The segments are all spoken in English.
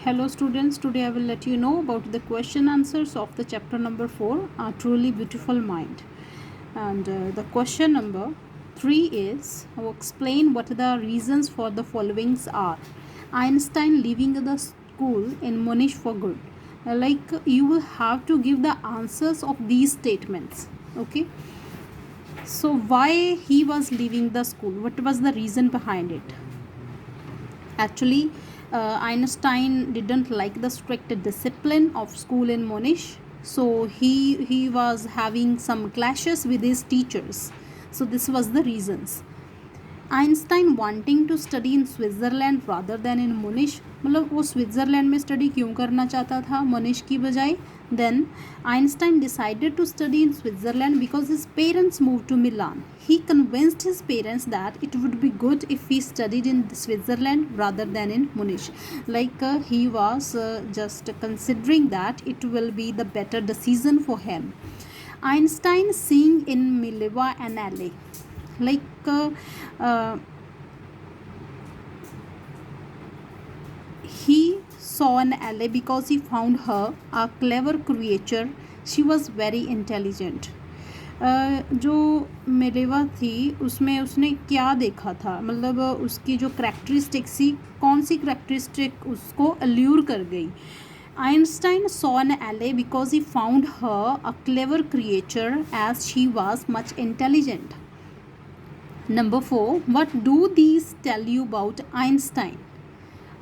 Hello students, today I will let you know about the question answers of the chapter number 4, A Truly Beautiful Mind. And the question number 3 is, I will explain what the reasons for the followings are. Einstein leaving the school in Munich for good. You will have to give the answers of these statements. Okay. So why he was leaving the school? What was the reason behind it? Actually, Einstein didn't like the strict discipline of school in Munich, so he was having some clashes with his teachers. So this was the reasons. Einstein wanting to study in Switzerland rather than in Munich, मतलब वो Switzerland में study क्यों करना चाहता था Munich की बजाय. Then Einstein decided to study in Switzerland because his parents move to Milan. He convinced his parents that it would be good if he studied in Switzerland rather than in Munich. Like he was just considering that it will be the better decision for him. Einstein seeing in Mileva and LA. He saw an LA because he found her a clever creature. She was very intelligent. जो Mileva थी उसमें उसने क्या देखा था, मतलब उसकी जो करेक्टरिस्टिक्स थी, कौन सी करेक्टरिस्टिक उसको अल्यूर कर गई. Einstein saw an LA because he found her a clever creature as she was much intelligent. Number 4, what do these tell you about Einstein?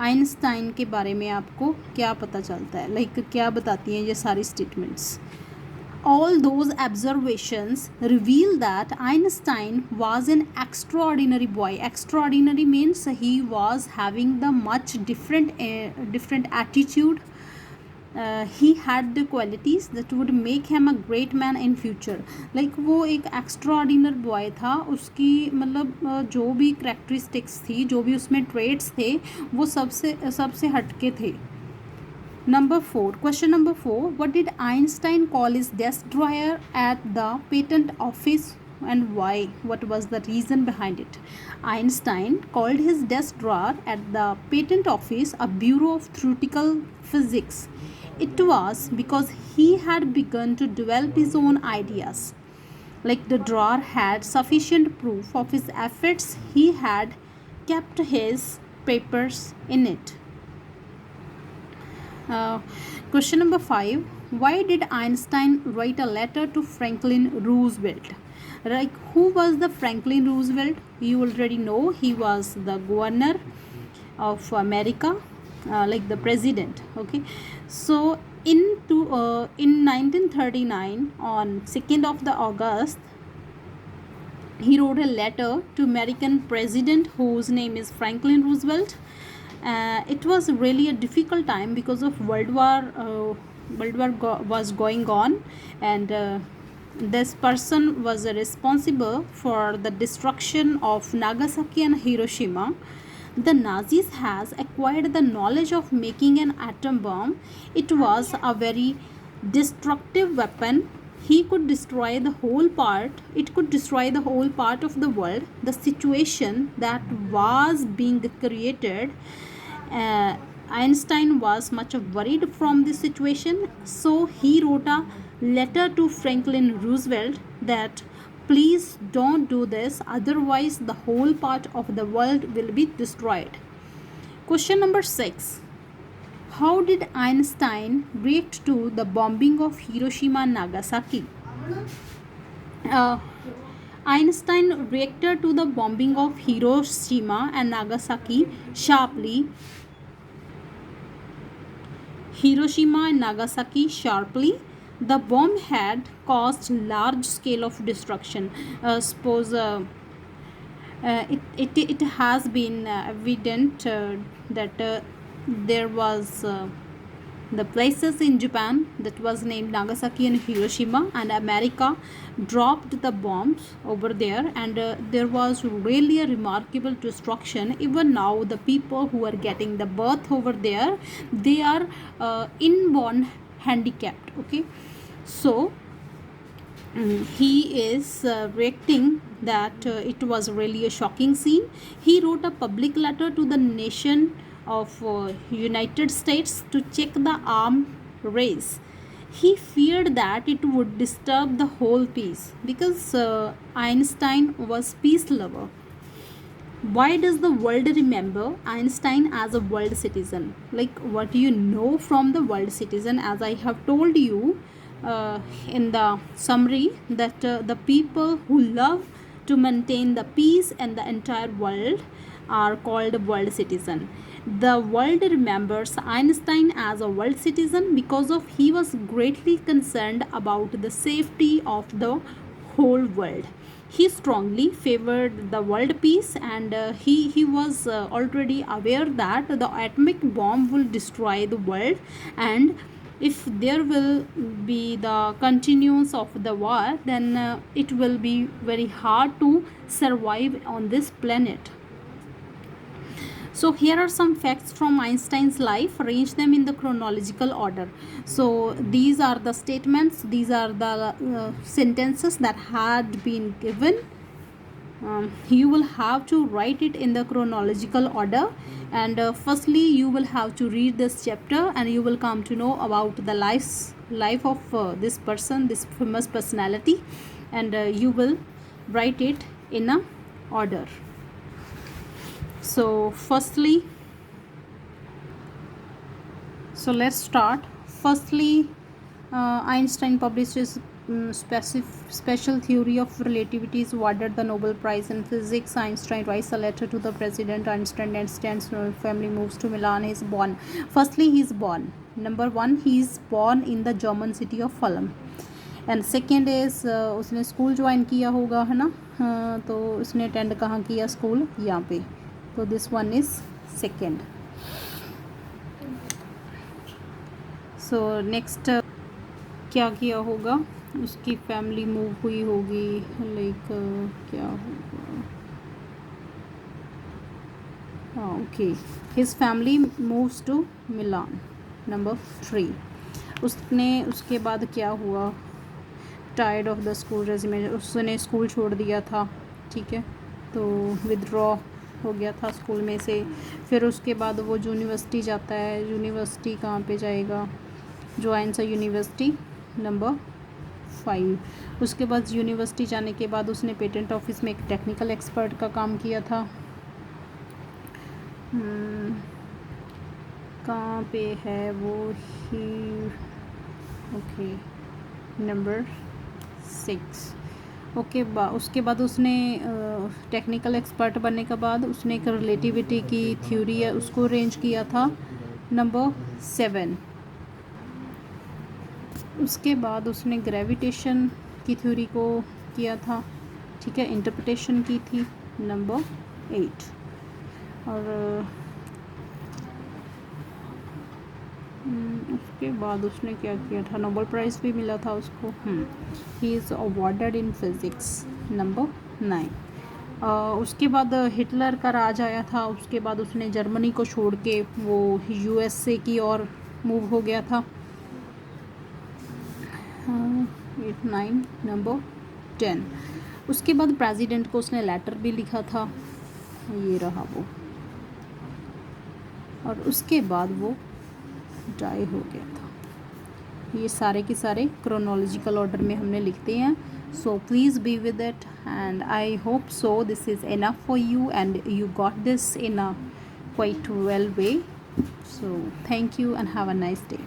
Einstein के बारे में आपको क्या पता चलता है, क्या बताती हैं ये सारी statements. All those observations reveal that Einstein was an extraordinary boy. Extraordinary means he was having the much different attitude. He had the qualities that would make him a great man in future. वो एक extraordinary boy था. उसकी मतलब जो भी characteristics थी, जो भी उसमें ट्रेट्स थे, वो सबसे हटके थे. Number 4, question number 4, what did Einstein call his desk drawer at the patent office and why? What was the reason behind it? Einstein called his desk drawer at the patent office a bureau of theoretical physics. It was because he had begun to develop his own ideas. The drawer had sufficient proof of his efforts. He had kept his papers in it. Question number 5, why did Einstein write a letter to Franklin Roosevelt? Who was the Franklin Roosevelt? You already know he was the governor of America, the president. Okay, so in 1939, on 2nd of the August, he wrote a letter to American president whose name is Franklin Roosevelt. It was really a difficult time because of World War was going on, and this person was responsible for the destruction of Nagasaki and Hiroshima. The Nazis has acquired the knowledge of making an atom bomb. It was a very destructive weapon. He could destroy the whole part. It could destroy the whole part of the world. The situation that was being created, Einstein was much worried from this situation. So he wrote a letter to Franklin Roosevelt that please don't do this, otherwise the whole part of the world will be destroyed. Question number 6, how did Einstein react to the bombing of Hiroshima and Nagasaki? Einstein reacted to the bombing of Hiroshima and Nagasaki sharply. The bomb had caused large scale of destruction. It has been evident that there was the places in Japan that was named Nagasaki and Hiroshima, and America dropped the bombs over there, and there was really a remarkable destruction. Even now the people who are getting the birth over there, they are inborn handicapped. Okay, so he is reacting that it was really a shocking scene. He wrote a public letter to the nation of United States to check the arm race. He feared that it would disturb the whole peace because Einstein was peace lover. Why does the world remember Einstein as a world citizen? Like, what do you know from the world citizen? As I have told you in the summary, that the people who love to maintain the peace and the entire world are called world citizen. The world remembers Einstein as a world citizen because of he was greatly concerned about the safety of the whole world. He strongly favored the world peace, and he was already aware that the atomic bomb will destroy the world, and if there will be the continuance of the war, then it will be very hard to survive on this planet. So here are some facts from Einstein's life. Arrange them in the chronological order. So these are the statements, these are the sentences that had been given. You will have to write it in the chronological order, and firstly you will have to read this chapter, and you will come to know about the life of this person, this famous personality, and you will write it in a order. So firstly, so let's start. Firstly, Einstein published his special theory of relativity is awarded the Nobel Prize in Physics. Einstein writes a letter to the president. Einstein and Stan's family moves to Milan. He is born. Firstly, he is born. Number one, he is born in the German city of Fulham. And second is उसने school join किया होगा, है ना, तो उसने attend कहाँ किया, school यहाँ पे, तो this one is second. So next क्या किया होगा, उसकी फैमिली मूव हुई होगी, लाइक क्या होगा, हाँ okay, his family moves to Milan. Number 3, उसने उसके बाद क्या हुआ, tired of the school regiment, उसने स्कूल छोड़ दिया था, ठीक है, तो विदड्रॉ हो गया था स्कूल में से. फिर उसके बाद वो यूनिवर्सिटी जाता है. यूनिवर्सिटी कहाँ पे जाएगा, ज्वाइंस अ यूनिवर्सिटी. नंबर 5, उसके बाद यूनिवर्सिटी जाने के बाद उसने पेटेंट ऑफिस में एक टेक्निकल एक्सपर्ट का काम किया था. कहाँ पे है वो, ही ओके. Number 6, okay. उसके बाद उसने टेक्निकल एक्सपर्ट बनने के बाद उसने एक रिलेटिविटी की थ्योरी है उसको अरेंज किया था. नंबर 7, उसके बाद उसने ग्रेविटेशन की थ्योरी को किया था, ठीक है, इंटरप्रिटेशन की थी. नंबर 8, और उसके बाद उसने क्या किया था, नोबेल प्राइज़ भी मिला था उसको. He is awarded in physics. Number 9, उसके बाद हिटलर का राज आया था. उसके बाद उसने जर्मनी को छोड़ के वो यूएसए की ओर मूव हो गया था. 8, 9. नंबर 10, उसके बाद प्रेसिडेंट को उसने लेटर भी लिखा था, ये रहा वो, और उसके बाद वो डाई हो गया था. ये सारे के सारे क्रोनोलॉजिकल ऑर्डर में हमने लिखते हैं. So please be with it, and I hope so this is enough for you and you got this in a quite well way. So thank you and have a nice day.